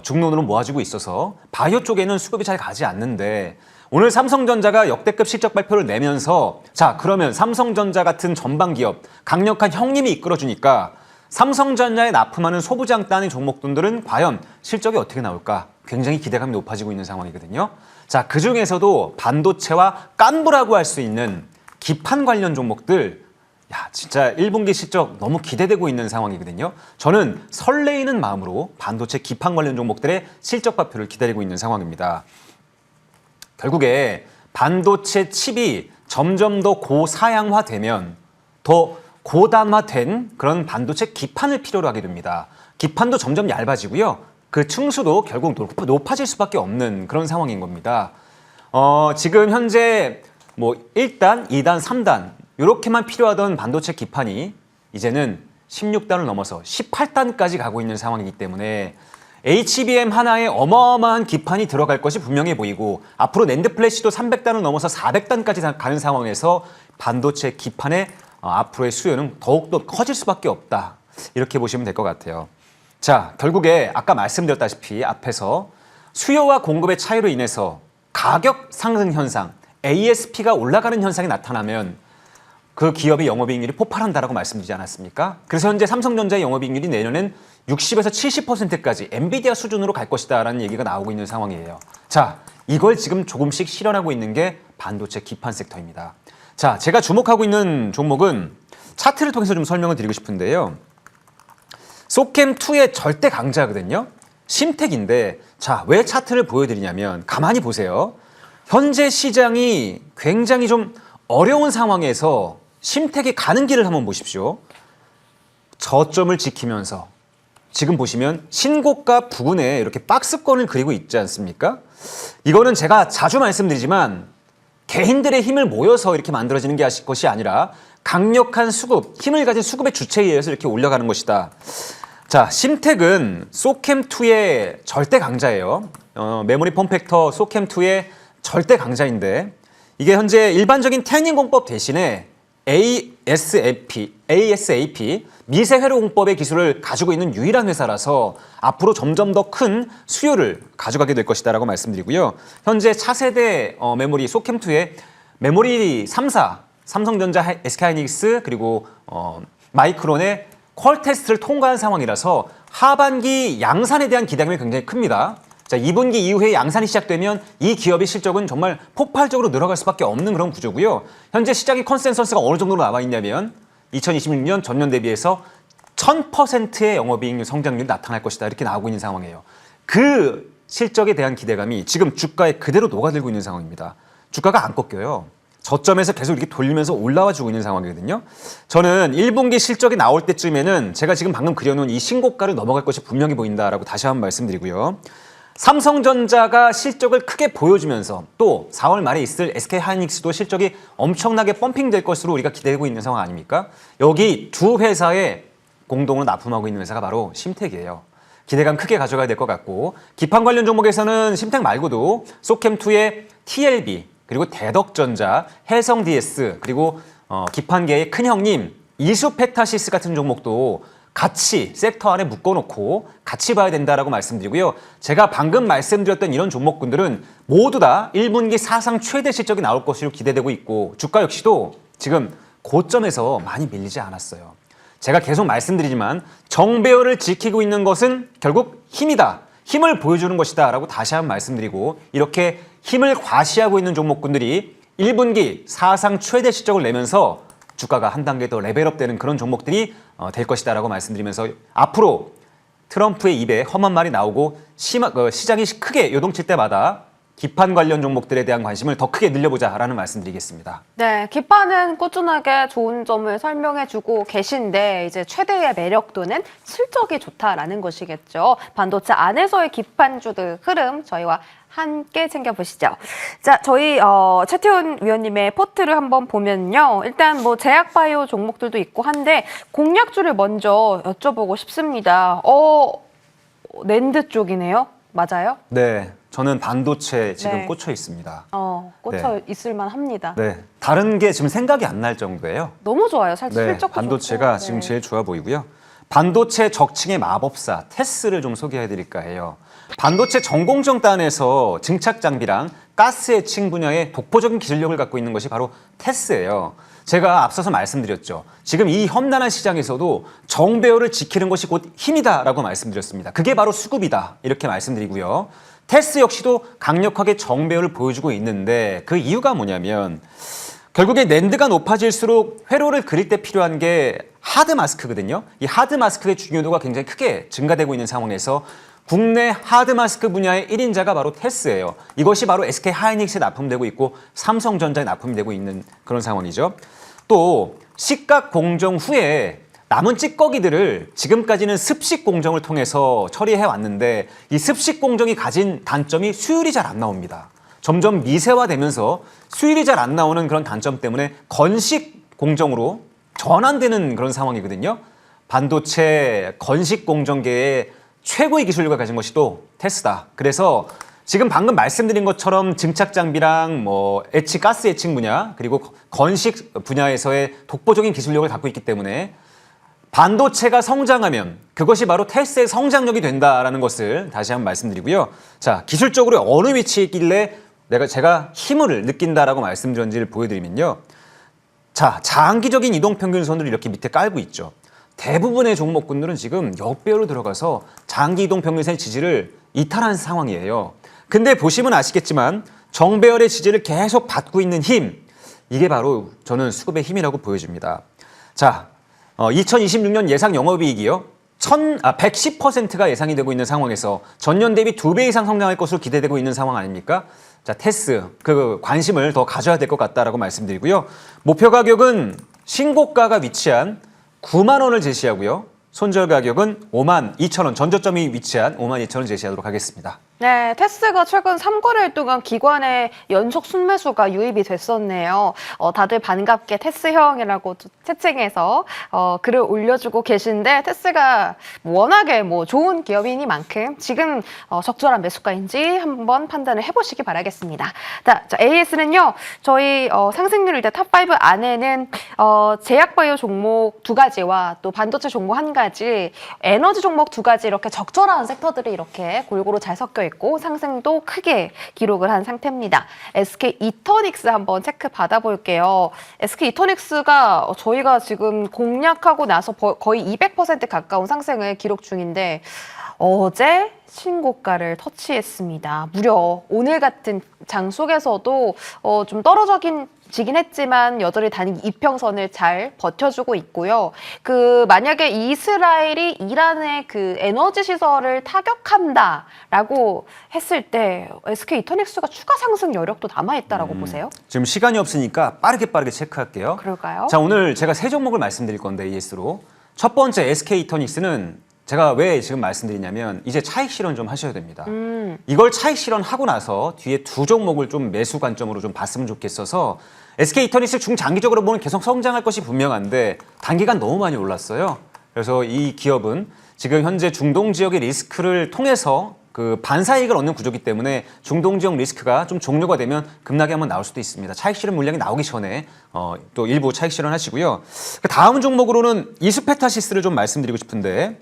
중론으로 모아지고 있어서 바이오 쪽에는 수급이 잘 가지 않는데 오늘 삼성전자가 역대급 실적 발표를 내면서 자 그러면 삼성전자 같은 전방 기업 강력한 형님이 이끌어주니까 삼성전자에 납품하는 소부장 단위 종목들은 과연 실적이 어떻게 나올까 굉장히 기대감이 높아지고 있는 상황이거든요. 자 그중에서도 반도체와 깐부라고 할 수 있는 기판 관련 종목들 진짜 1분기 실적 너무 기대되고 있는 상황이거든요. 저는 설레이는 마음으로 반도체 기판 관련 종목들의 실적 발표를 기다리고 있는 상황입니다. 결국에 반도체 칩이 점점 더 고사양화되면 더 고단화된 그런 반도체 기판을 필요로 하게 됩니다. 기판도 점점 얇아지고요. 그 층수도 결국 높아질 수밖에 없는 그런 상황인 겁니다. 지금 현재 뭐 1단, 2단, 3단 이렇게만 필요하던 반도체 기판이 이제는 16단을 넘어서 18단까지 가고 있는 상황이기 때문에 HBM 하나에 어마어마한 기판이 들어갈 것이 분명해 보이고 앞으로 낸드 플래시도 300단을 넘어서 400단까지 가는 상황에서 반도체 기판의 앞으로의 수요는 더욱더 커질 수밖에 없다. 이렇게 보시면 될 것 같아요. 자, 결국에 아까 말씀드렸다시피 앞에서 수요와 공급의 차이로 인해서 가격 상승 현상, ASP가 올라가는 현상이 나타나면 그 기업의 영업이익률이 폭발한다라고 말씀드리지 않았습니까? 그래서 현재 삼성전자의 영업이익률이 내년엔 60에서 70%까지 엔비디아 수준으로 갈 것이다라는 얘기가 나오고 있는 상황이에요. 자, 이걸 지금 조금씩 실현하고 있는 게 반도체 기판 섹터입니다. 자, 제가 주목하고 있는 종목은 차트를 통해서 좀 설명을 드리고 싶은데요. 소캠2의 절대 강자거든요. 심택인데 자, 왜 차트를 보여드리냐면 가만히 보세요. 현재 시장이 굉장히 좀 어려운 상황에서 심택이 가는 길을 한번 보십시오. 저점을 지키면서 지금 보시면 신고가 부근에 이렇게 박스권을 그리고 있지 않습니까? 이거는 제가 자주 말씀드리지만 개인들의 힘을 모여서 이렇게 만들어지는 것이 아니라 강력한 수급, 힘을 가진 수급의 주체에 의해서 이렇게 올라가는 것이다. 자, 심택은 소캠2의 절대 강자예요. 메모리 폼팩터 소캠2의 절대 강자인데 이게 현재 일반적인 태닝 공법 대신에 ASAP 미세 회로 공법의 기술을 가지고 있는 유일한 회사라서 앞으로 점점 더 큰 수요를 가져가게 될 것이다라고 말씀드리고요. 현재 차세대 메모리 소캠2의 메모리 3사 삼성전자, SK하이닉스 그리고 마이크론의 퀄 테스트를 통과한 상황이라서 하반기 양산에 대한 기대감이 굉장히 큽니다. 자, 2분기 이후에 양산이 시작되면 이 기업의 실적은 정말 폭발적으로 늘어갈 수밖에 없는 그런 구조고요. 현재 시장의 컨센서스가 어느 정도로 나와 있냐면 2026년 전년 대비해서 1000%의 영업이익률 성장률이 나타날 것이다 이렇게 나오고 있는 상황이에요. 그 실적에 대한 기대감이 지금 주가에 그대로 녹아들고 있는 상황입니다. 주가가 안 꺾여요. 저점에서 계속 이렇게 돌리면서 올라와 주고 있는 상황이거든요. 저는 1분기 실적이 나올 때쯤에는 제가 지금 방금 그려놓은 이 신고가를 넘어갈 것이 분명히 보인다라고 다시 한번 말씀드리고요. 삼성전자가 실적을 크게 보여주면서 또 4월 말에 있을 SK하이닉스도 실적이 엄청나게 펌핑될 것으로 우리가 기대하고 있는 상황 아닙니까? 여기 두 회사에 공동으로 납품하고 있는 회사가 바로 심택이에요. 기대감 크게 가져가야 될 것 같고 기판 관련 종목에서는 심택 말고도 소캠2의 TLB 그리고 대덕전자, 해성DS 그리고 기판계의 큰 형님 이수페타시스 같은 종목도 같이 섹터 안에 묶어놓고 같이 봐야 된다라고 말씀드리고요. 제가 방금 말씀드렸던 이런 종목군들은 모두 다 1분기 사상 최대 실적이 나올 것으로 기대되고 있고 주가 역시도 지금 고점에서 많이 밀리지 않았어요. 제가 계속 말씀드리지만 정배열을 지키고 있는 것은 결국 힘이다. 힘을 보여주는 것이다 라고 다시 한번 말씀드리고 이렇게 힘을 과시하고 있는 종목군들이 1분기 사상 최대 실적을 내면서 주가가 한 단계 더 레벨업되는 그런 종목들이 될 것이다 라고 말씀드리면서 앞으로 트럼프의 입에 험한 말이 나오고 시장이 크게 요동칠 때마다 기판 관련 종목들에 대한 관심을 더 크게 늘려보자라는 말씀드리겠습니다. 네, 기판은 꾸준하게 좋은 점을 설명해주고 계신데 이제 최대의 매력도는 실적이 좋다라는 것이겠죠. 반도체 안에서의 기판주들 흐름 저희와 함께 챙겨보시죠. 자, 저희 최태훈 위원님의 포트를 한번 보면요. 일단 뭐 제약바이오 종목들도 있고 한데 공략주를 먼저 여쭤보고 싶습니다. 낸드 쪽이네요. 맞아요? 네, 저는 반도체 지금 네. 꽂혀 있습니다. 꽂혀 있을만 합니다. 네, 다른 게 지금 생각이 안 날 정도예요. 너무 좋아요. 사실 네, 실적도 반도체가 좋고. 지금 네. 제일 좋아 보이고요. 반도체 적층의 마법사 테스를 좀 소개해드릴까 해요. 반도체 전공정단에서 증착 장비랑 가스 해칭 분야의 독보적인 기술력을 갖고 있는 것이 바로 테스예요. 제가 앞서서 말씀드렸죠. 지금 이 험난한 시장에서도 정배열을 지키는 것이 곧 힘이다라고 말씀드렸습니다. 그게 바로 수급이다 이렇게 말씀드리고요. 테스 역시도 강력하게 정배열을 보여주고 있는데 그 이유가 뭐냐면 결국에 낸드가 높아질수록 회로를 그릴 때 필요한 게 하드 마스크거든요. 이 하드 마스크의 중요도가 굉장히 크게 증가되고 있는 상황에서 국내 하드 마스크 분야의 1인자가 바로 테스예요. 이것이 바로 SK하이닉스에 납품되고 있고 삼성전자에 납품되고 있는 그런 상황이죠. 또 식각 공정 후에 남은 찌꺼기들을 지금까지는 습식 공정을 통해서 처리해 왔는데 이 습식 공정이 가진 단점이 수율이 잘 안 나옵니다. 점점 미세화되면서 수율이 잘 안 나오는 그런 단점 때문에 건식 공정으로 전환되는 그런 상황이거든요. 반도체 건식 공정계의 최고의 기술력을 가진 것이 또 테스다. 그래서 지금 방금 말씀드린 것처럼 증착 장비랑 가스 에칭 분야 그리고 건식 분야에서의 독보적인 기술력을 갖고 있기 때문에 반도체가 성장하면 그것이 바로 테스의 성장력이 된다라는 것을 다시 한번 말씀드리고요. 자, 기술적으로 어느 위치에 있길래 제가 힘을 느낀다라고 말씀드렸는지를 보여드리면요. 자, 장기적인 이동평균선을 이렇게 밑에 깔고 있죠. 대부분의 종목군들은 지금 역배열로 들어가서 장기 이동평균선의 지지를 이탈한 상황이에요. 근데 보시면 아시겠지만 정배열의 지지를 계속 받고 있는 힘, 이게 바로 저는 수급의 힘이라고 보여집니다. 자, 2026년 예상 영업이익이요. 110%가 예상이 되고 있는 상황에서 전년 대비 2배 이상 성장할 것으로 기대되고 있는 상황 아닙니까? 자, 테스 그 관심을 더 가져야 될 것 같다라고 말씀드리고요. 목표 가격은 신고가가 위치한 9만 원을 제시하고요. 손절 가격은 5만 2천 원, 전저점이 위치한 5만 2천 원 제시하도록 하겠습니다. 네, 테스가 최근 3거래일 동안 기관의 연속 순매수가 유입이 됐었네요. 다들 반갑게 테스형이라고 채팅에서 글을 올려주고 계신데 테스가 워낙에 좋은 기업이니만큼 지금 적절한 매수가인지 한번 판단을 해보시기 바라겠습니다. 자, AS는요, 저희 상승률 일단 탑5 안에는 제약바이오 종목 2가지와 또 반도체 종목 1가지, 에너지 종목 2가지 이렇게 적절한 섹터들이 이렇게 골고루 잘 섞여 있고 상승도 크게 기록을 한 상태입니다. SK 이터닉스 한번 체크 받아볼게요. SK 이터닉스가 저희가 지금 공략하고 나서 거의 200% 가까운 상승을 기록 중인데 어제 신고가를 터치했습니다. 무려 오늘 같은 장 속에서도 좀 떨어지긴 했지만 여전히 단기 이평선을 잘 버텨주고 있고요. 만약에 이스라엘이 이란의 에너지 시설을 타격한다라고 했을 때 SK 이터닉스가 추가 상승 여력도 남아있다라고 보세요? 지금 시간이 없으니까 빠르게 체크할게요. 그럴까요? 자, 오늘 제가 세 종목을 말씀드릴 건데 ES로. 첫 번째 SK 이터닉스는 제가 왜 지금 말씀드리냐면 이제 차익 실현 좀 하셔야 됩니다. 이걸 차익 실현하고 나서 뒤에 두 종목을 좀 매수 관점으로 좀 봤으면 좋겠어서 SK 이터닉스 중장기적으로 보면 계속 성장할 것이 분명한데 단기간 너무 많이 올랐어요. 그래서 이 기업은 지금 현재 중동 지역의 리스크를 통해서 반사이익을 얻는 구조이기 때문에 중동 지역 리스크가 좀 종료가 되면 급락이 한번 나올 수도 있습니다. 차익 실현 물량이 나오기 전에 또 일부 차익 실현하시고요. 다음 종목으로는 이수페타시스를 좀 말씀드리고 싶은데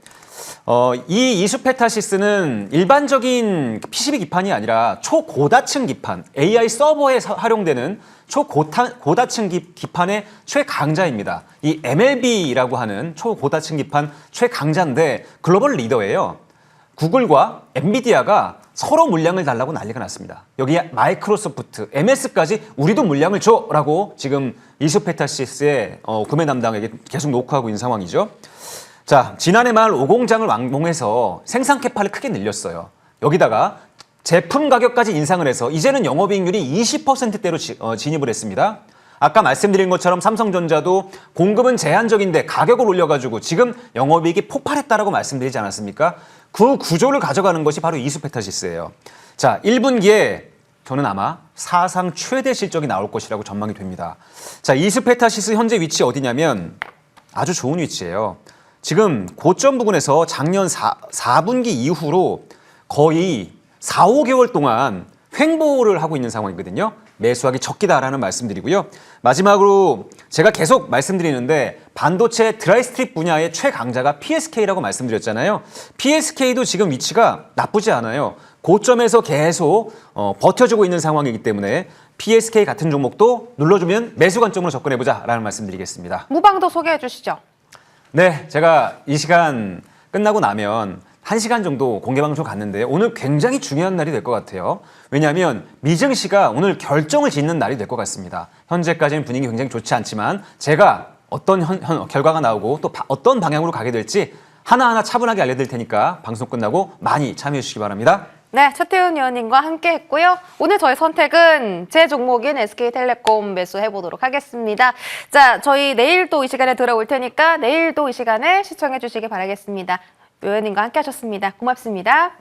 이 이수페타시스는 일반적인 PCB 기판이 아니라 초고다층 기판, AI 서버에 활용되는 초고다층 기판의 최강자입니다. 이 MLB라고 하는 초고다층 기판 최강자인데 글로벌 리더예요. 구글과 엔비디아가 서로 물량을 달라고 난리가 났습니다. 여기에 마이크로소프트, MS까지 우리도 물량을 줘라고 지금 이수페타시스의 구매 담당에게 계속 녹화하고 있는 상황이죠. 자, 지난해 말 5공장을 완공해서 생산 캐파를 크게 늘렸어요. 여기다가 제품 가격까지 인상을 해서 이제는 영업이익률이 20%대로 진입을 했습니다. 아까 말씀드린 것처럼 삼성전자도 공급은 제한적인데 가격을 올려가지고 지금 영업이익이 폭발했다라고 말씀드리지 않았습니까? 그 구조를 가져가는 것이 바로 이수페타시스예요. 자, 1분기에 저는 아마 사상 최대 실적이 나올 것이라고 전망이 됩니다. 자, 이수페타시스 현재 위치 어디냐면 아주 좋은 위치예요. 지금 고점 부근에서 작년 4분기 이후로 거의 4, 5개월 동안 횡보를 하고 있는 상황이거든요. 매수하기 적기다라는 말씀드리고요. 마지막으로 제가 계속 말씀드리는데 반도체 드라이스트립 분야의 최강자가 PSK라고 말씀드렸잖아요. PSK도 지금 위치가 나쁘지 않아요. 고점에서 계속 버텨주고 있는 상황이기 때문에 PSK 같은 종목도 눌러주면 매수 관점으로 접근해보자라는 말씀드리겠습니다. 무방도 소개해 주시죠. 네, 제가 이 시간 끝나고 나면 1시간 정도 공개방송 갔는데 오늘 굉장히 중요한 날이 될 것 같아요. 왜냐하면 미증시가 오늘 결정을 짓는 날이 될 것 같습니다. 현재까지는 분위기 굉장히 좋지 않지만 제가 어떤 결과가 나오고 또 어떤 방향으로 가게 될지 하나하나 차분하게 알려드릴 테니까 방송 끝나고 많이 참여해 주시기 바랍니다. 네, 최태훈 의원님과 함께 했고요. 오늘 저희 선택은 제 종목인 SK텔레콤 매수해보도록 하겠습니다. 자, 저희 내일 또 이 시간에 돌아올 테니까 내일도 이 시간에 시청해 주시기 바라겠습니다. 의원님과 함께 하셨습니다. 고맙습니다.